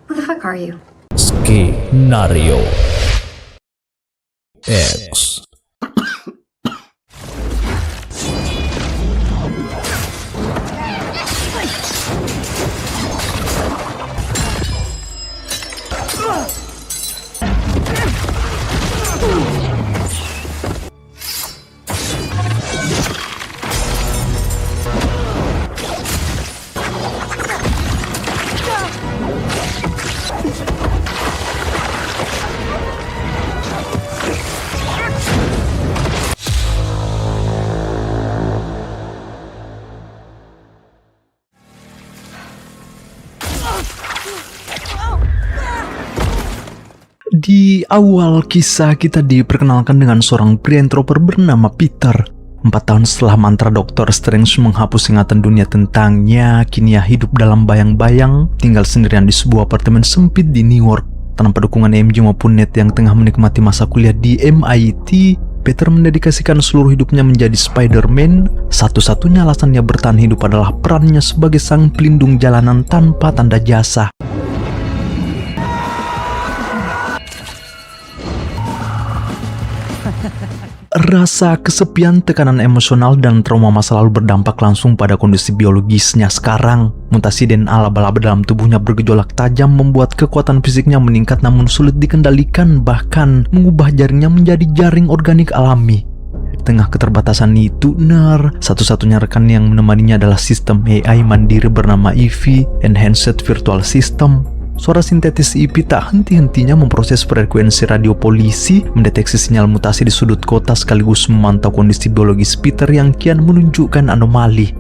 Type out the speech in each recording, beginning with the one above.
Who the fuck are you? Skenario X. Di awal kisah kita diperkenalkan dengan seorang pria introvert bernama Peter. 4 tahun setelah mantra Dr. Strange menghapus ingatan dunia tentangnya, kini ia hidup dalam bayang-bayang, tinggal sendirian di sebuah apartemen sempit di New York. Tanpa dukungan MJ maupun Ned yang tengah menikmati masa kuliah di MIT, Peter mendedikasikan seluruh hidupnya menjadi Spider-Man. Satu-satunya alasan ia bertahan hidup adalah perannya sebagai sang pelindung jalanan tanpa tanda jasa. Rasa kesepian, tekanan emosional, dan trauma masa lalu berdampak langsung pada kondisi biologisnya sekarang. Mutasi DNA laba-laba dalam tubuhnya bergejolak tajam membuat kekuatan fisiknya meningkat namun sulit dikendalikan, bahkan mengubah jaringnya menjadi jaring organik alami. Di tengah keterbatasan itu, satu-satunya rekan yang menemaninya adalah sistem AI mandiri bernama EV, Enhanced Virtual System. Suara sintetis IP tak henti-hentinya memproses frekuensi radio polisi, mendeteksi sinyal mutasi di sudut kota sekaligus memantau kondisi biologis Peter yang kian menunjukkan anomali.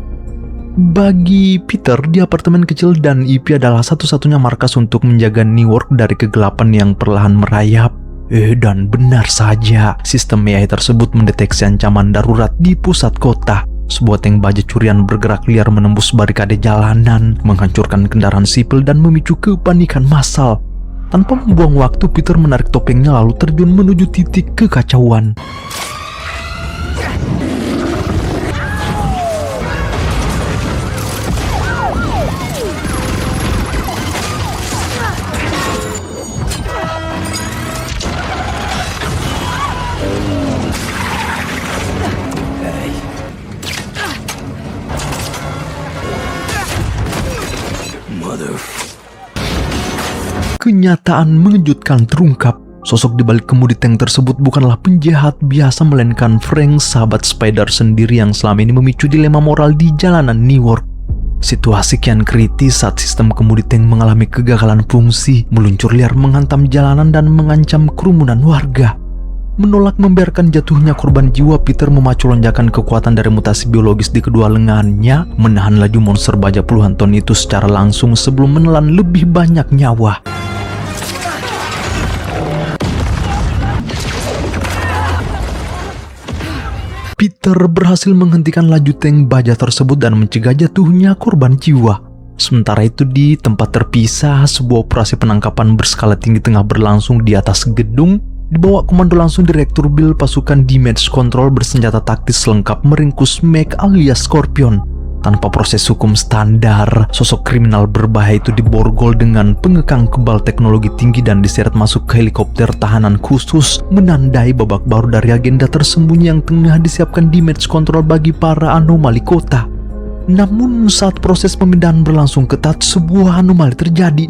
Bagi Peter, di apartemen kecil dan IP adalah satu-satunya markas untuk menjaga New York dari kegelapan yang perlahan merayap. Dan benar saja, sistem AI tersebut mendeteksi ancaman darurat di pusat kota. Sebuah tank baja curian bergerak liar menembus barikade jalanan, menghancurkan kendaraan sipil dan memicu kepanikan massal. Tanpa membuang waktu, Peter menarik topengnya lalu terjun menuju titik kekacauan. Kenyataan mengejutkan terungkap. Sosok di balik kemudi tank tersebut bukanlah penjahat biasa, melainkan Frank, sahabat Spider sendiri yang selama ini memicu dilema moral di jalanan New York. Situasi kian kritis saat sistem kemudi tank mengalami kegagalan fungsi, meluncur liar menghantam jalanan dan mengancam kerumunan warga. Menolak membiarkan jatuhnya korban jiwa, Peter memacu lonjakan kekuatan dari mutasi biologis di kedua lengannya, menahan laju monster baja puluhan ton itu secara langsung sebelum menelan lebih banyak nyawa. Peter berhasil menghentikan laju tank baja tersebut dan mencegah jatuhnya korban jiwa. Sementara itu di tempat terpisah, sebuah operasi penangkapan berskala tinggi tengah berlangsung di atas gedung. Di bawah komando langsung Direktur Bill, pasukan Damage Control bersenjata taktis lengkap meringkus Meg alias Scorpion. Tanpa proses hukum standar, sosok kriminal berbahaya itu diborgol dengan pengekang kebal teknologi tinggi dan diseret masuk ke helikopter tahanan khusus, menandai babak baru dari agenda tersembunyi yang tengah disiapkan Damage Control bagi para anomali kota. Namun saat proses pemindahan berlangsung ketat, sebuah anomali terjadi.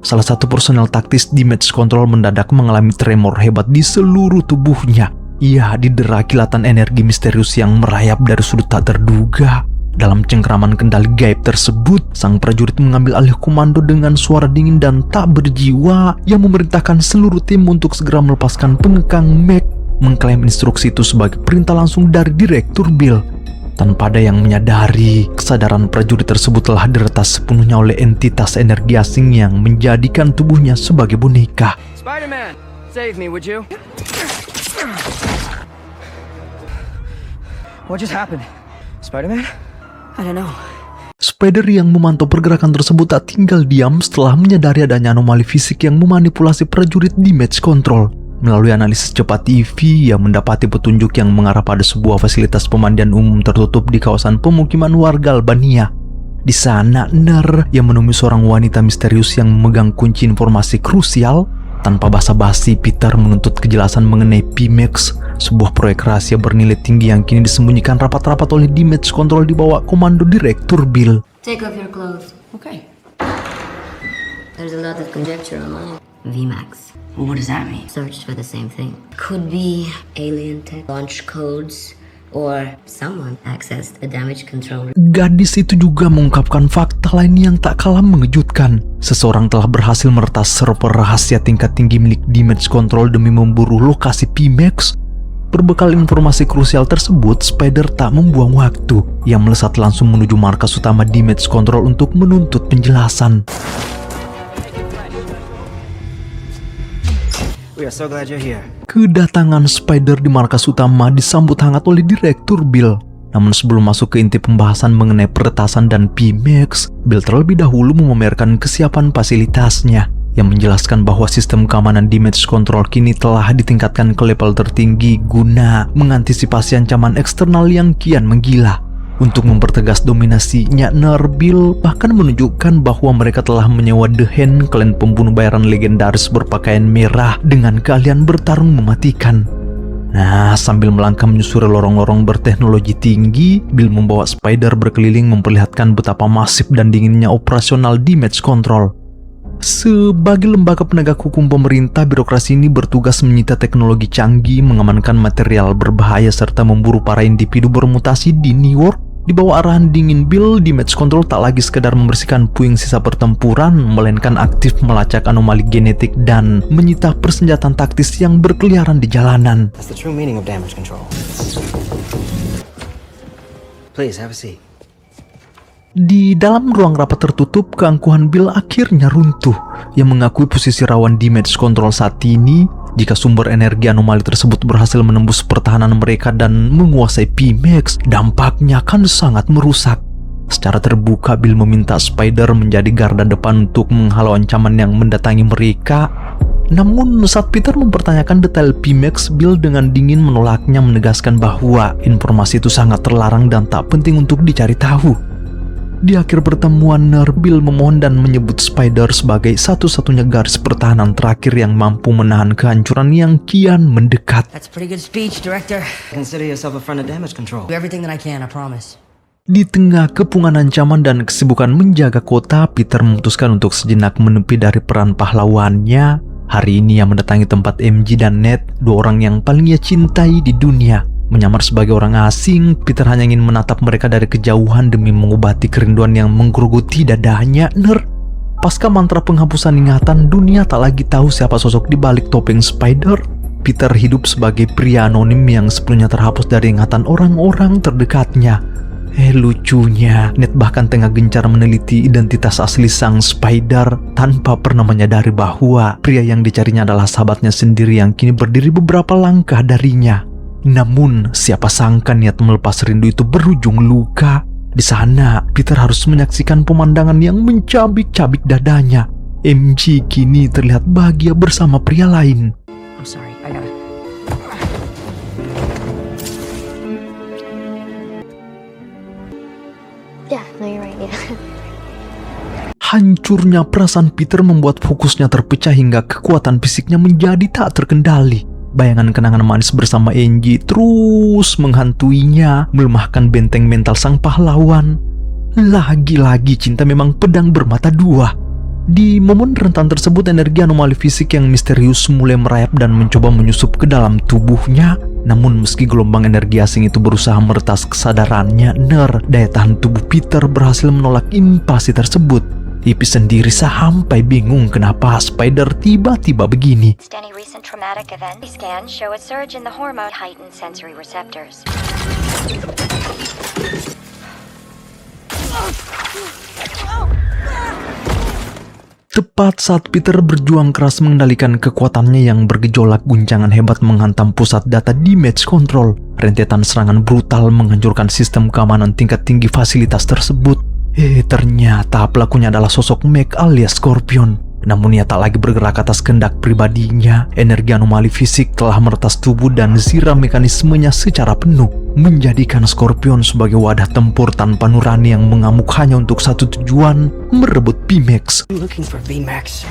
Salah satu personel taktis Damage Control mendadak mengalami tremor hebat di seluruh tubuhnya. Ia didera kilatan energi misterius yang merayap dari sudut tak terduga. Dalam cengkraman kendali gaib tersebut, sang prajurit mengambil alih komando dengan suara dingin dan tak berjiwa yang memerintahkan seluruh tim untuk segera melepaskan pengekang Meg, mengklaim instruksi itu sebagai perintah langsung dari Direktur Bill. Tanpa ada yang menyadari, kesadaran prajurit tersebut telah diretas sepenuhnya oleh entitas energi asing yang menjadikan tubuhnya sebagai boneka. Spider-Man, save me, would you? What just happened? Spider-Man? I don't know. Spider yang memantau pergerakan tersebut tak tinggal diam setelah menyadari adanya anomali fisik yang memanipulasi prajurit Damage Control. Melalui analisis cepat EV, ia mendapati petunjuk yang mengarah pada sebuah fasilitas pemandian umum tertutup di kawasan pemukiman warga Albania. Di sana, Ner yang menemui seorang wanita misterius yang memegang kunci informasi krusial. Tanpa basa-basi, Peter menuntut kejelasan mengenai Pimax, sebuah proyek rahasia bernilai tinggi yang kini disembunyikan rapat-rapat oleh Damage Control di bawah komando Direktur Bill. Take off your clothes. Okay. There's a lot of conjecture online. VMAX. Well, what does that mean? Searched for the same thing. Could be alien tech, launch codes, or someone accessed a damage control. Gadis itu juga mengungkapkan fakta lain yang tak kalah mengejutkan. Seseorang telah berhasil meretas server rahasia tingkat tinggi milik Damage Control demi memburu lokasi Pimax. Berbekal informasi krusial tersebut, Spider tak membuang waktu. Ia melesat langsung menuju markas utama Damage Control untuk menuntut penjelasan. We are so glad you're here. Kedatangan Spider di markas utama disambut hangat oleh Direktur Bill. Namun sebelum masuk ke inti pembahasan mengenai peretasan dan Pimax, Bill terlebih dahulu memamerkan kesiapan fasilitasnya yang menjelaskan bahwa sistem keamanan Damage Control kini telah ditingkatkan ke level tertinggi guna mengantisipasi ancaman eksternal yang kian menggila. Untuk mempertegas dominasinya, Bill bahkan menunjukkan bahwa mereka telah menyewa The Hand, klan pembunuh bayaran legendaris berpakaian merah dengan keahlian bertarung mematikan. Nah, sambil melangkah menyusuri lorong-lorong berteknologi tinggi, Bill membawa Spider berkeliling memperlihatkan betapa masif dan dinginnya operasional Damage Control. Sebagai lembaga penegak hukum pemerintah, birokrasi ini bertugas menyita teknologi canggih, mengamankan material berbahaya, serta memburu para individu bermutasi di New York. Di bawah arahan dingin Bill, Damage Control tak lagi sekedar membersihkan puing sisa pertempuran, melainkan aktif melacak anomali genetik dan menyita persenjataan taktis yang berkeliaran di jalanan. That's the true meaning of damage control. Please, have a seat. Di dalam ruang rapat tertutup, keangkuhan Bill akhirnya runtuh. Yang mengakui posisi rawan Damage Control saat ini, jika sumber energi anomali tersebut berhasil menembus pertahanan mereka dan menguasai Pimax, dampaknya akan sangat merusak. Secara terbuka, Bill meminta Spider menjadi garda depan untuk menghalau ancaman yang mendatangi mereka. Namun saat Peter mempertanyakan detail Pimax, Bill dengan dingin menolaknya, menegaskan bahwa informasi itu sangat terlarang dan tak penting untuk dicari tahu. Di akhir pertemuan, Bill memohon dan menyebut Spider sebagai satu-satunya garis pertahanan terakhir yang mampu menahan kehancuran yang kian mendekat. That's a pretty good speech, Director. Consider yourself a friend of damage control. Do everything that I can, I promise. Di tengah kepungan ancaman dan kesibukan menjaga kota, Peter memutuskan untuk sejenak menepi dari peran pahlawannya. Hari ini ia mendatangi tempat MJ dan Ned, dua orang yang paling ia cintai di dunia. Menyamar sebagai orang asing, Peter hanya ingin menatap mereka dari kejauhan demi mengobati kerinduan yang menggerogoti dadanya. Pasca mantra penghapusan ingatan, dunia tak lagi tahu siapa sosok di balik topeng Spider. Peter hidup sebagai pria anonim yang sepenuhnya terhapus dari ingatan orang-orang terdekatnya. Lucunya, Ned bahkan tengah gencar meneliti identitas asli sang Spider tanpa pernah menyadari bahwa pria yang dicarinya adalah sahabatnya sendiri yang kini berdiri beberapa langkah darinya. Namun, siapa sangka niat melepas rindu itu berujung luka. Di sana, Peter harus menyaksikan pemandangan yang mencabik-cabik dadanya. MJ kini terlihat bahagia bersama pria lain. I'm sorry, I gotta... Yeah, no, you're right, yeah. Hancurnya perasaan Peter membuat fokusnya terpecah hingga kekuatan fisiknya menjadi tak terkendali. Bayangan kenangan manis bersama Angie terus menghantuinya, melemahkan benteng mental sang pahlawan. Lagi-lagi cinta memang pedang bermata dua. Di momen rentan tersebut, energi anomali fisik yang misterius mulai merayap dan mencoba menyusup ke dalam tubuhnya. Namun meski gelombang energi asing itu berusaha meretas kesadarannya, daya tahan tubuh Peter berhasil menolak invasi tersebut. Ipy sendiri sampai bingung kenapa Spider tiba-tiba begini. Any recent traumatic event scans show a surge in the hormone heightened sensory receptors. Tepat saat Peter berjuang keras mengendalikan kekuatannya yang bergejolak, guncangan hebat menghantam pusat data Damage Control. Rentetan serangan brutal menghancurkan sistem keamanan tingkat tinggi fasilitas tersebut. Ternyata pelakunya adalah sosok Meg alias Scorpion. Namun ia tak lagi bergerak atas kehendak pribadinya. Energi anomali fisik telah meretas tubuh dan zira mekanismenya secara penuh, menjadikan Scorpion sebagai wadah tempur tanpa nurani yang mengamuk hanya untuk satu tujuan, merebut Pimax. I'm looking for VMAX.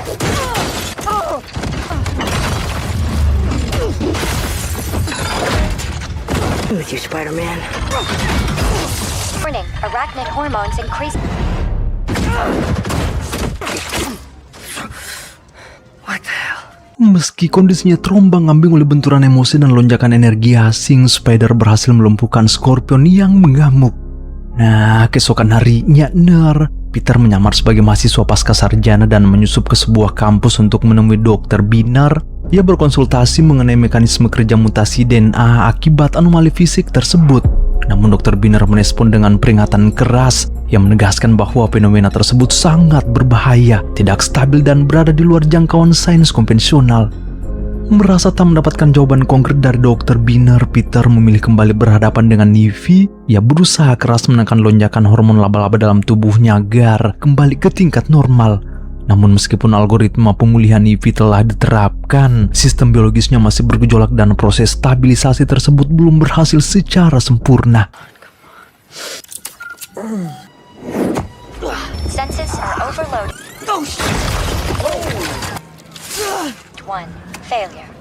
With you, Spider-Man. Warning, arachnid hormones increase. What the hell? Meski kondisinya terombang-ambing oleh benturan emosi dan lonjakan energi asing, Spider berhasil melumpuhkan Scorpion yang mengamuk. Nah, keesokan harinya, Peter menyamar sebagai mahasiswa pasca sarjana dan menyusup ke sebuah kampus untuk menemui Dr. Binner. Ia berkonsultasi mengenai mekanisme kerja mutasi DNA akibat anomali fisik tersebut. Namun Dr. Binner merespon dengan peringatan keras yang menegaskan bahwa fenomena tersebut sangat berbahaya, tidak stabil dan berada di luar jangkauan sains konvensional. Merasa tak mendapatkan jawaban konkret dari Dr. Binner, Peter memilih kembali berhadapan dengan Ivy. Ia berusaha keras menekan lonjakan hormon laba-laba dalam tubuhnya agar kembali ke tingkat normal. Namun meskipun algoritma pemulihan Ivy telah diterapkan, sistem biologisnya masih bergejolak dan proses stabilisasi tersebut belum berhasil secara sempurna. Senses are overloaded. 1. Failure.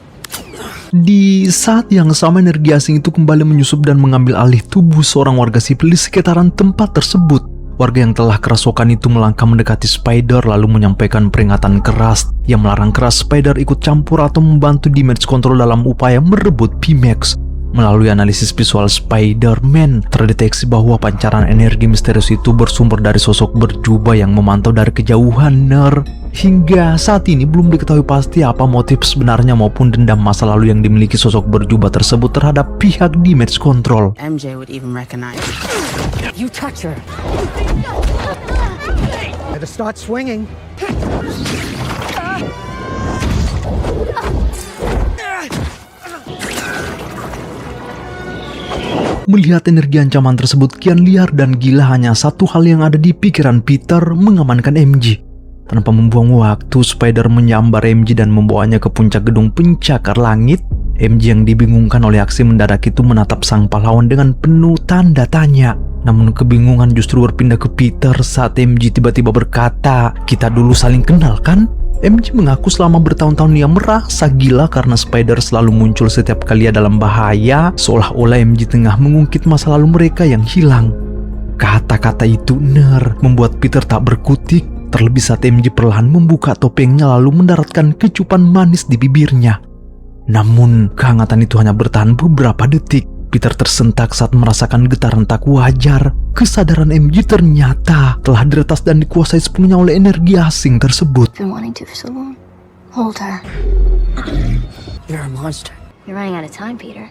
Di saat yang sama, energi asing itu kembali menyusup dan mengambil alih tubuh seorang warga sipil di sekitaran tempat tersebut. Warga yang telah kerasukan itu melangkah mendekati Spider lalu menyampaikan peringatan keras yang melarang keras Spider ikut campur atau membantu Damage Control dalam upaya merebut Pimax. Melalui analisis visual Spider-Man, terdeteksi bahwa pancaran energi misterius itu bersumber dari sosok berjubah yang memantau dari kejauhan. Hingga saat ini belum diketahui pasti apa motif sebenarnya maupun dendam masa lalu yang dimiliki sosok berjubah tersebut terhadap pihak Damage Control. MJ would even recognize her. You touch her. Better start swinging. Melihat energi ancaman tersebut kian liar dan gila, hanya satu hal yang ada di pikiran Peter, mengamankan MJ. Tanpa membuang waktu, Spider menyambar MJ dan membawanya ke puncak gedung pencakar langit. MJ yang dibingungkan oleh aksi mendadak itu menatap sang pahlawan dengan penuh tanda tanya. Namun kebingungan justru berpindah ke Peter saat MJ tiba-tiba berkata, "Kita dulu saling kenal kan?" MJ mengaku selama bertahun-tahun ia merasa gila karena Spider selalu muncul setiap kali ia dalam bahaya, seolah-olah MJ tengah mengungkit masa lalu mereka yang hilang. Kata-kata itu membuat Peter tak berkutik, terlebih saat MJ perlahan membuka topengnya lalu mendaratkan kecupan manis di bibirnya. Namun kehangatan itu hanya bertahan beberapa detik. Peter tersentak saat merasakan getaran tak wajar. Kesadaran MJ ternyata telah diretas dan dikuasai sepenuhnya oleh energi asing tersebut. Been wanting to for so long. Hold her. You're a monster. You're running out of time, Peter.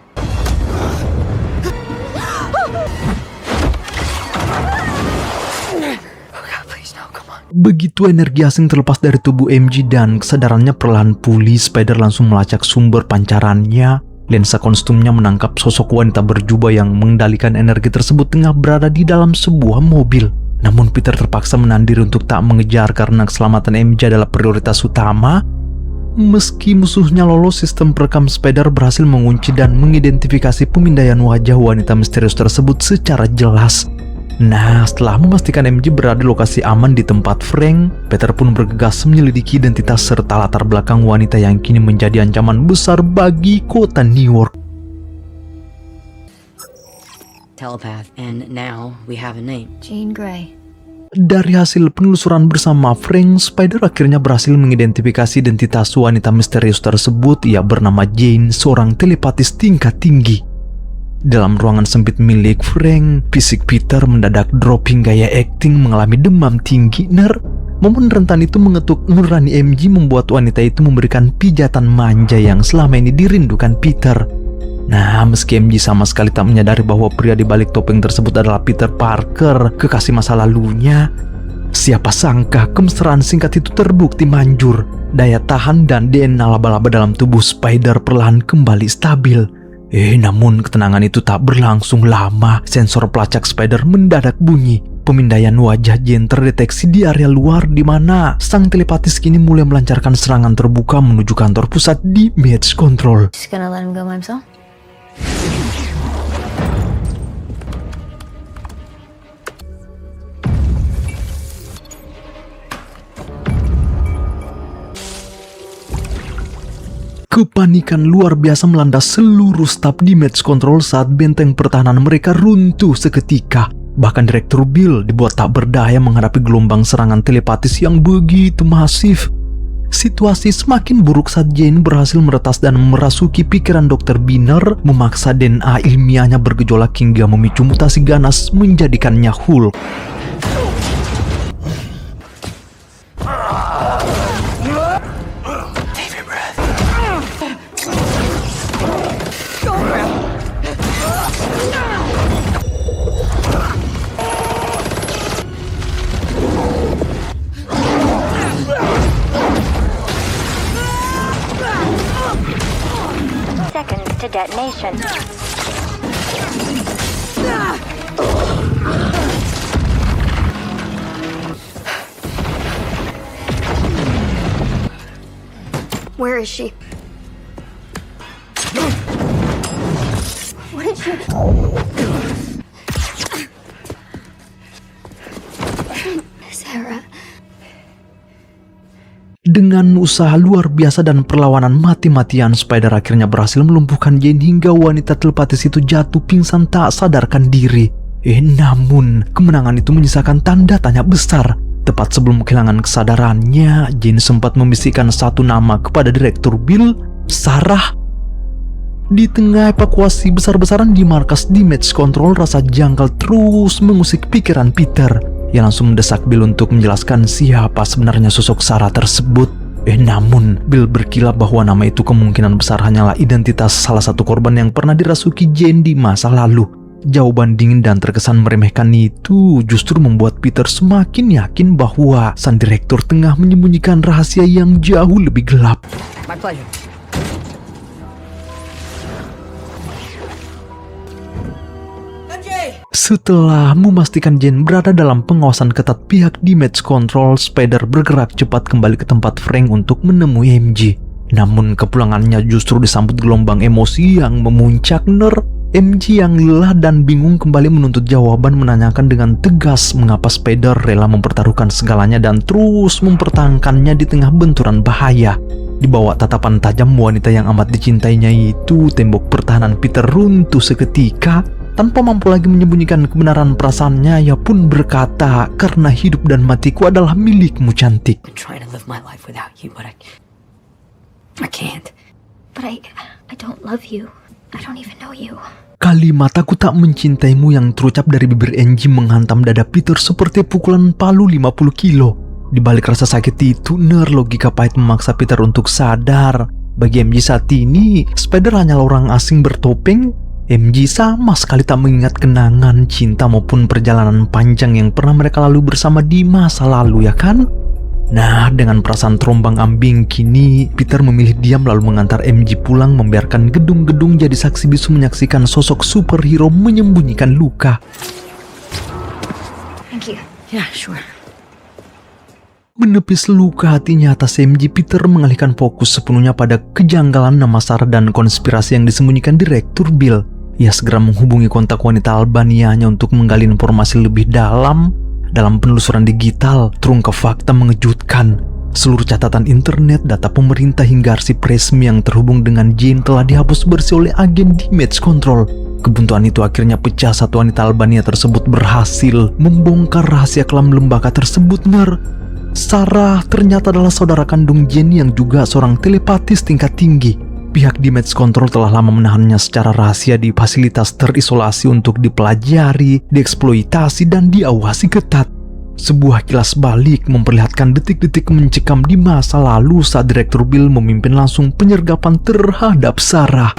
Begitu energi asing terlepas dari tubuh MJ dan kesadarannya perlahan pulih, Spider langsung melacak sumber pancarannya. Lensa kostumnya menangkap sosok wanita berjubah yang mengendalikan energi tersebut tengah berada di dalam sebuah mobil. Namun Peter terpaksa menahan diri untuk tak mengejar karena keselamatan MJ adalah prioritas utama. Meski musuhnya lolos, sistem perekam Spider berhasil mengunci dan mengidentifikasi pemindaian wajah wanita misterius tersebut secara jelas. Nah, setelah memastikan MJ berada di lokasi aman di tempat Frank, Peter pun bergegas menyelidiki identitas serta latar belakang wanita yang kini menjadi ancaman besar bagi kota New York. Telepath, and now we have a name. Jean Grey. Dari hasil penelusuran bersama Frank, Spider akhirnya berhasil mengidentifikasi identitas wanita misterius tersebut. Ia bernama Jane, seorang telepatis tingkat tinggi. Dalam ruangan sempit milik Frank, fisik Peter mendadak drop hingga gaya acting mengalami demam tinggi. Momen rentan itu mengetuk nurani MJ membuat wanita itu memberikan pijatan manja yang selama ini dirindukan Peter. Nah, meski MJ sama sekali tak menyadari bahwa pria di balik topeng tersebut adalah Peter Parker, kekasih masa lalunya, siapa sangka kemesraan singkat itu terbukti manjur. Daya tahan dan DNA laba-laba dalam tubuh Spider perlahan kembali stabil. Namun ketenangan itu tak berlangsung lama. Sensor pelacak Spider mendadak bunyi. pemindaian wajah Jane terdeteksi di area luar di mana sang telepatis kini mulai melancarkan serangan terbuka menuju kantor pusat di Damage Control. Just gonna let him go by himself? Kepanikan luar biasa melanda seluruh staf di Damage Control saat benteng pertahanan mereka runtuh seketika. Bahkan Direktur Bill dibuat tak berdaya menghadapi gelombang serangan telepatis yang begitu masif. Situasi semakin buruk saat Jane berhasil meretas dan merasuki pikiran Dr. Binner, memaksa DNA ilmiahnya bergejolak hingga memicu mutasi ganas menjadikannya Hulk. Seconds to detonation. Where is she? What did she... Sarah. Dengan usaha luar biasa dan perlawanan mati-matian, Spider akhirnya berhasil melumpuhkan Jane hingga wanita telepatis itu jatuh pingsan tak sadarkan diri. Namun, kemenangan itu menyisakan tanda tanya besar. Tepat sebelum kehilangan kesadarannya, Jane sempat membisikkan satu nama kepada Direktur Bill, Sarah. Di tengah evakuasi besar-besaran di markas Damage Control, rasa janggal terus mengusik pikiran Peter. Ia langsung mendesak Bill untuk menjelaskan siapa sebenarnya sosok Sarah tersebut. Namun, Bill berkilap bahwa nama itu kemungkinan besar hanyalah identitas salah satu korban yang pernah dirasuki Jane di masa lalu. Jawaban dingin dan terkesan meremehkan itu justru membuat Peter semakin yakin bahwa sang direktur tengah menyembunyikan rahasia yang jauh lebih gelap. My pleasure. Setelah memastikan Jane berada dalam pengawasan ketat pihak Damage Control, Spider bergerak cepat kembali ke tempat Frank untuk menemui MJ. Namun kepulangannya justru disambut gelombang emosi yang memuncak. MJ yang lelah dan bingung kembali menuntut jawaban, menanyakan dengan tegas mengapa Spider rela mempertaruhkan segalanya dan terus mempertahankannya di tengah benturan bahaya. Di bawah tatapan tajam wanita yang amat dicintainya itu, tembok pertahanan Peter runtuh seketika. Tanpa mampu lagi menyembunyikan kebenaran perasaannya, ia pun berkata, "Karena hidup dan matiku adalah milikmu, cantik." I'm trying to live my life without you, but I can't. But I don't love you. I don't even know you. Kalimat "aku tak mencintaimu" yang terucap dari bibir Angie menghantam dada Peter seperti pukulan palu 50 kilo. Di balik rasa sakit itu, logika pahit memaksa Peter untuk sadar. Bagi MJ saat ini, Spider hanyalah orang asing bertopeng. MJ sama sekali tak mengingat kenangan cinta maupun perjalanan panjang yang pernah mereka lalui bersama di masa lalu, ya kan? Nah, dengan perasaan terombang-ambing kini, Peter memilih diam lalu mengantar MJ pulang, membiarkan gedung-gedung jadi saksi bisu menyaksikan sosok superhero menyembunyikan luka. Thank you. Yeah, sure. Menepis luka hatinya atas MJ, Peter mengalihkan fokus sepenuhnya pada kejanggalan nama Sarah dan konspirasi yang disembunyikan Direktur Bill. Ia segera menghubungi kontak wanita Albanianya untuk menggali informasi lebih dalam. Dalam penelusuran digital, terungkap fakta mengejutkan. Seluruh catatan internet, data pemerintah hingga arsip resmi yang terhubung dengan Jane telah dihapus bersih oleh agen Damage Control. Kebuntuan itu akhirnya pecah saat wanita Albania tersebut berhasil membongkar rahasia kelam lembaga tersebut. Sarah ternyata adalah saudara kandung Jane yang juga seorang telepatis tingkat tinggi. Pihak Damage Control telah lama menahannya secara rahasia di fasilitas terisolasi untuk dipelajari, dieksploitasi, dan diawasi ketat. Sebuah kilas balik memperlihatkan detik-detik mencekam di masa lalu saat Direktur Bill memimpin langsung penyergapan terhadap Sarah.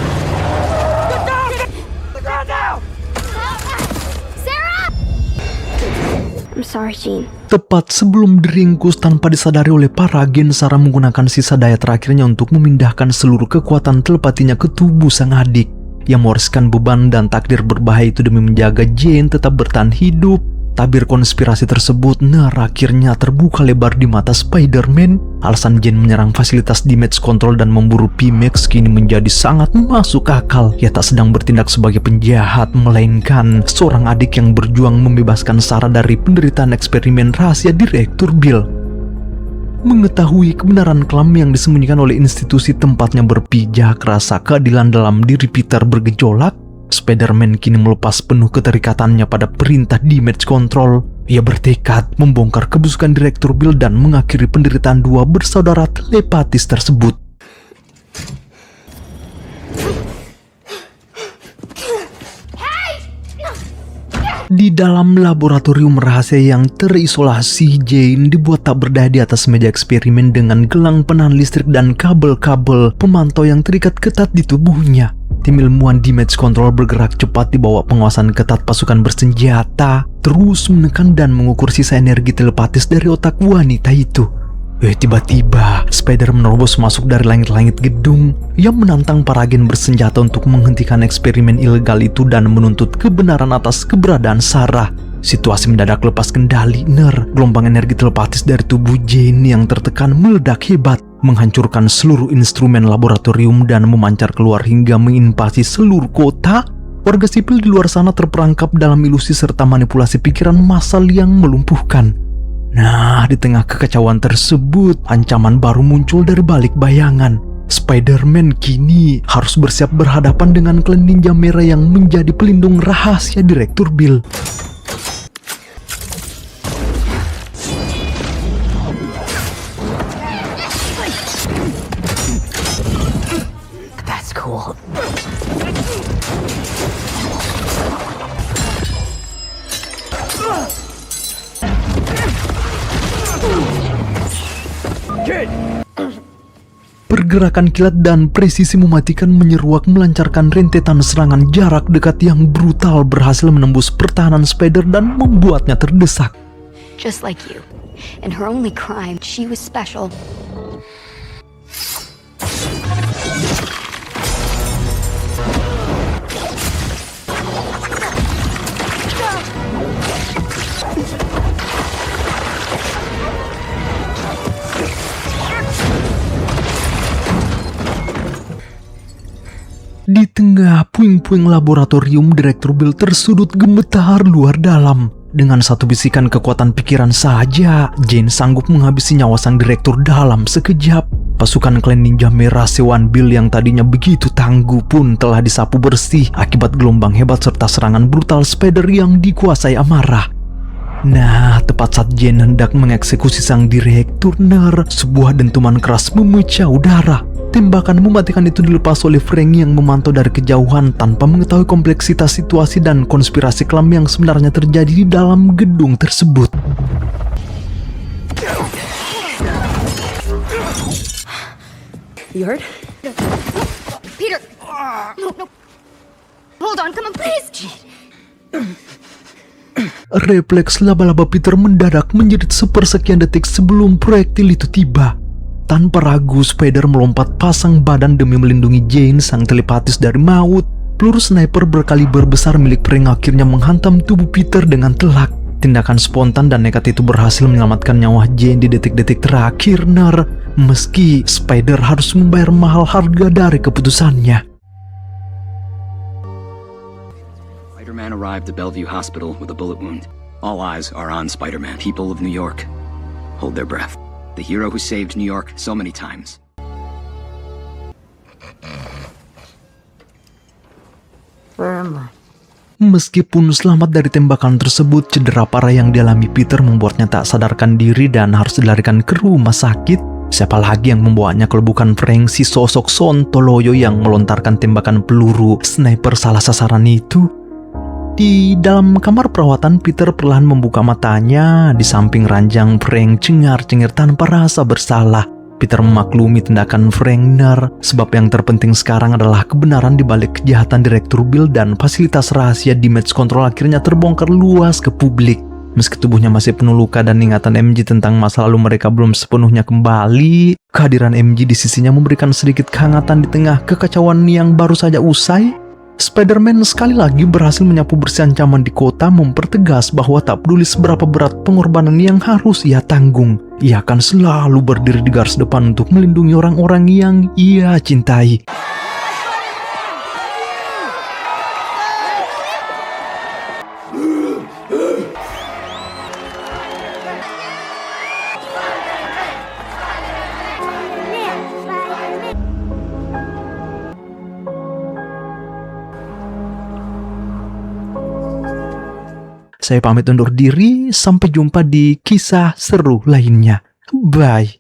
I'm sorry, Jean. Tepat sebelum diringkus tanpa disadari oleh para agen, Sarah menggunakan sisa daya terakhirnya untuk memindahkan seluruh kekuatan telepatinya ke tubuh sang adik. Ia mewariskan beban dan takdir berbahaya itu demi menjaga Jane tetap bertahan hidup. Tabir konspirasi tersebut akhirnya terbuka lebar di mata Spider-Man. Alasan Jane menyerang fasilitas damage control dan memburu P-Max kini menjadi sangat masuk akal. Ia tak sedang bertindak sebagai penjahat, melainkan seorang adik yang berjuang membebaskan Sarah dari penderitaan eksperimen rahasia Direktur Bill. Mengetahui kebenaran klaim yang disembunyikan oleh institusi tempatnya berpijak, rasa keadilan dalam diri Peter bergejolak. Spider-Man kini melepas penuh keterikatannya pada perintah damage control. Ia bertekad membongkar kebusukan Direktur Bill dan mengakhiri penderitaan dua bersaudara telepatis tersebut. Di dalam laboratorium rahasia yang terisolasi, Jane dibuat tak berdaya di atas meja eksperimen dengan gelang penahan listrik dan kabel-kabel pemantau yang terikat ketat di tubuhnya. Tim ilmuwan damage control bergerak cepat di bawah pengawasan ketat pasukan bersenjata, terus menekan dan mengukur sisa energi telepatis dari otak wanita itu. Tiba-tiba, Spider menerobos masuk dari langit-langit gedung. Ia menantang para agen bersenjata untuk menghentikan eksperimen ilegal itu dan menuntut kebenaran atas keberadaan Sarah. Situasi mendadak lepas kendali. Gelombang energi telepatis dari tubuh Jane yang tertekan meledak hebat, menghancurkan seluruh instrumen laboratorium dan memancar keluar hingga menginvasi seluruh kota. Warga sipil di luar sana terperangkap dalam ilusi serta manipulasi pikiran massal yang melumpuhkan. Nah, di tengah kekacauan tersebut, ancaman baru muncul dari balik bayangan. Spider-Man kini harus bersiap berhadapan dengan klan ninja merah yang menjadi pelindung rahasia Direktur Bill. That's cool. Pergerakan kilat dan presisi mematikan menyeruak melancarkan rentetan serangan jarak dekat yang brutal berhasil menembus pertahanan Spider dan membuatnya terdesak. Just like you. And her only crime, she was special. Di tengah puing-puing laboratorium, Direktur Bill tersudut gemetar luar dalam. Dengan satu bisikan kekuatan pikiran saja, Jane sanggup menghabisi nyawa sang direktur dalam sekejap. Pasukan klan ninja merah sewaan Bill yang tadinya begitu tangguh pun telah disapu bersih akibat gelombang hebat serta serangan brutal Spider yang dikuasai amarah. Nah, tepat saat Jane hendak mengeksekusi sang direktur, sebuah dentuman keras memecah udara. Tembakan mematikan itu dilepas oleh Frank yang memantau dari kejauhan tanpa mengetahui kompleksitas situasi dan konspirasi kelam yang sebenarnya terjadi di dalam gedung tersebut. You heard? Peter! No. Hold on, come on, please! Refleks laba-laba Peter mendadak menjerit sepersekian detik sebelum proyektil itu tiba. Tanpa ragu, Spider melompat pasang badan demi melindungi Jane, sang telepatis dari maut. Peluru sniper berkaliber besar milik Frank akhirnya menghantam tubuh Peter dengan telak. Tindakan spontan dan nekat itu berhasil menyelamatkan nyawa Jane di detik-detik terakhir, meski Spider harus membayar mahal harga dari keputusannya. Spider-Man arrived at Bellevue Hospital with a bullet wound. All eyes are on Spider-Man. People of New York, hold their breath. The hero who saved New York so many times. Where am I? Meskipun selamat dari tembakan tersebut, cedera parah yang dialami Peter membuatnya tak sadarkan diri dan harus dilarikan ke rumah sakit. Siapa lagi yang membawanya kalau bukan Frank, si sosok sontoloyo yang melontarkan tembakan peluru sniper salah sasaran itu. Di dalam kamar perawatan, Peter perlahan membuka matanya. Di samping ranjang, Frank cengar-cengir tanpa rasa bersalah. Peter memaklumi tindakan Frank, sebab yang terpenting sekarang adalah kebenaran di balik kejahatan Direktur Bill dan fasilitas rahasia damage control akhirnya terbongkar luas ke publik. Meski tubuhnya masih penuh luka dan ingatan MJ tentang masa lalu mereka belum sepenuhnya kembali, kehadiran MJ di sisinya memberikan sedikit kehangatan di tengah kekacauan yang baru saja usai. Spider-Man sekali lagi berhasil menyapu bersih ancaman di kota, mempertegas bahwa tak peduli seberapa berat pengorbanan yang harus ia tanggung, ia akan selalu berdiri di garis depan untuk melindungi orang-orang yang ia cintai. Saya pamit undur diri, sampai jumpa di kisah seru lainnya. Bye.